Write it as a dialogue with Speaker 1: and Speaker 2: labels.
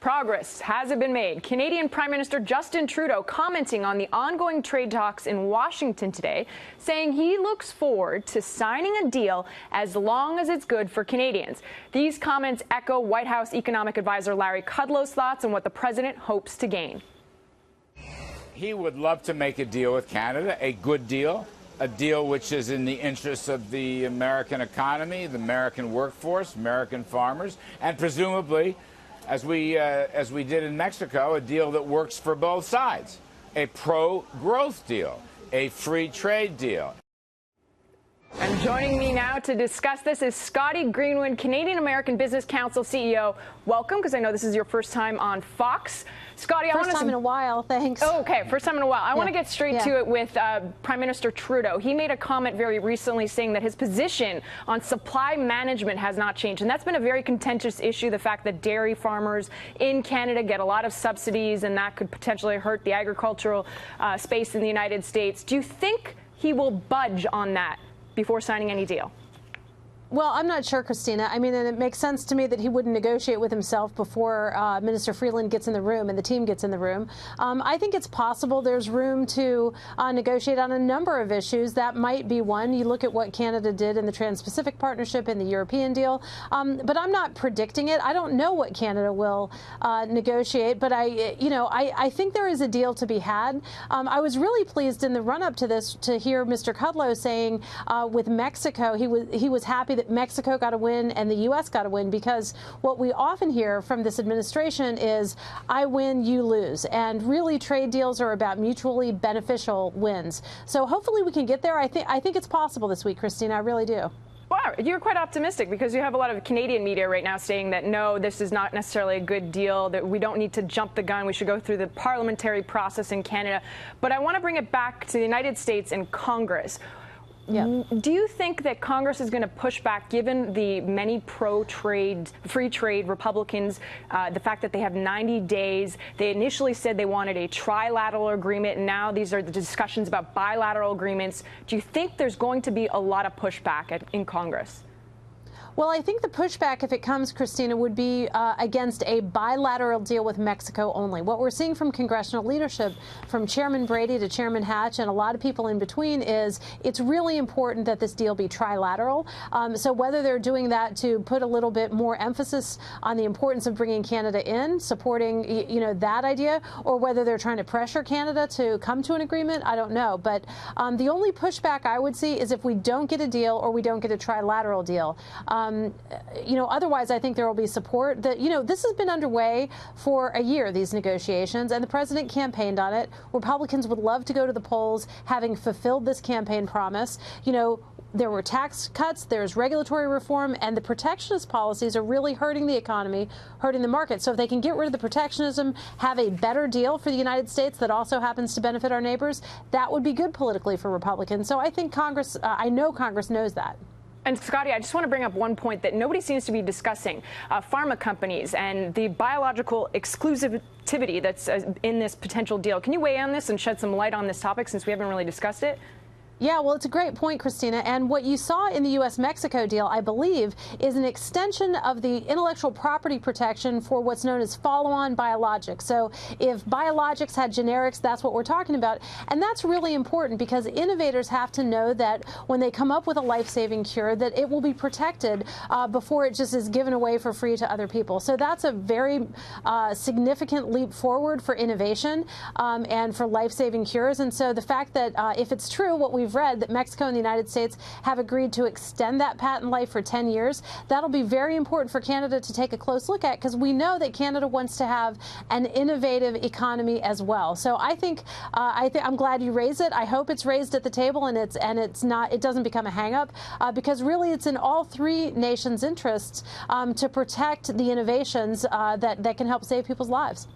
Speaker 1: Progress hasn't been made. Canadian Prime Minister Justin Trudeau commenting on the ongoing trade talks in Washington today, saying he looks forward to signing a deal as long as it's good for Canadians. These comments echo White House economic advisor Larry Kudlow's thoughts on what the president hopes to gain.
Speaker 2: He would love to make a deal with Canada, a good deal, a deal which is in the interests of the American economy, the American workforce, American farmers, and presumably, as we did in Mexico, a deal that works for both sides, a pro-growth deal, a free trade deal.
Speaker 1: And joining me now to discuss this is Scotty, Greenwood, Canadian American Business Council CEO. Welcome, because I know this is your first time on Fox. Scotty,
Speaker 3: First time in a while, thanks.
Speaker 1: Oh, okay, first time in a while. I want to get straight to it with Prime Minister Trudeau. He made a comment very recently saying that his position on supply management has not changed. And that's been a very contentious issue, the fact that dairy farmers in Canada get a lot of subsidies, and that could potentially hurt the agricultural space in the United States. Do you think he will budge on that before signing any deal?
Speaker 3: Well, I'm not sure, Christina. I mean, and it makes sense to me that he wouldn't negotiate with himself before Minister Freeland gets in the room and the team gets in the room. I think it's possible there's room to negotiate on a number of issues. That might be one. You look at what Canada did in the Trans-Pacific Partnership and the European deal. But I'm not predicting it. I don't know what Canada will negotiate. But I think there is a deal to be had. I was really pleased in the run-up to this to hear Mr. Kudlow saying with Mexico, he was happy that Mexico got a win and the U.S. got a win, because what we often hear from this administration is, I win, you lose. And really, trade deals are about mutually beneficial wins. So hopefully we can get there. I think it's possible this week, Christina. I really do.
Speaker 1: Wow, you're quite optimistic, because you have a lot of Canadian media right now saying that, no, this is not necessarily a good deal, that we don't need to jump the gun, we should go through the parliamentary process in Canada. But I want to bring it back to the United States and Congress. Yeah. Do you think that Congress is going to push back, given the many pro-trade, free trade Republicans, the fact that they have 90 days? They initially said they wanted a trilateral agreement, and now these are the discussions about bilateral agreements. Do you think there's going to be a lot of pushback in Congress?
Speaker 3: Well, I think the pushback, if it comes, Christina, would be against a bilateral deal with Mexico only. What we're seeing from congressional leadership, from Chairman Brady to Chairman Hatch and a lot of people in between, is it's really important that this deal be trilateral. So whether they're doing that to put a little bit more emphasis on the importance of bringing Canada in, supporting that idea, or whether they're trying to pressure Canada to come to an agreement, I don't know. But the only pushback I would see is if we don't get a deal or we don't get a trilateral deal. Otherwise, I think there will be support. This has been underway for a year, these negotiations, and the president campaigned on it. Republicans would love to go to the polls having fulfilled this campaign promise. There were tax cuts, there's regulatory reform, and the protectionist policies are really hurting the economy, hurting the market. So if they can get rid of the protectionism, have a better deal for the United States that also happens to benefit our neighbors, that would be good politically for Republicans. So I think Congress, I know Congress knows that.
Speaker 1: And Scotty, I just want to bring up one point that nobody seems to be discussing. Pharma companies and the biological exclusivity that's in this potential deal. Can you weigh in on this and shed some light on this topic, since we haven't really discussed it?
Speaker 3: Yeah, well, it's a great point, Christina. And what you saw in the U.S.-Mexico deal, I believe, is an extension of the intellectual property protection for what's known as follow-on biologics. So if biologics had generics, that's what we're talking about. And that's really important, because innovators have to know that when they come up with a life-saving cure, that it will be protected before it just is given away for free to other people. So that's a very significant leap forward for innovation and for life-saving cures. And so the fact that if it's true, what we've read, that Mexico and the United States have agreed to extend that patent life for 10 years. That'll be very important for Canada to take a close look at, because we know that Canada wants to have an innovative economy as well. So I'm glad you raised it. I hope it's raised at the table, and it doesn't become a hang-up, because really it's in all three nations' interests to protect the innovations that can help save people's lives.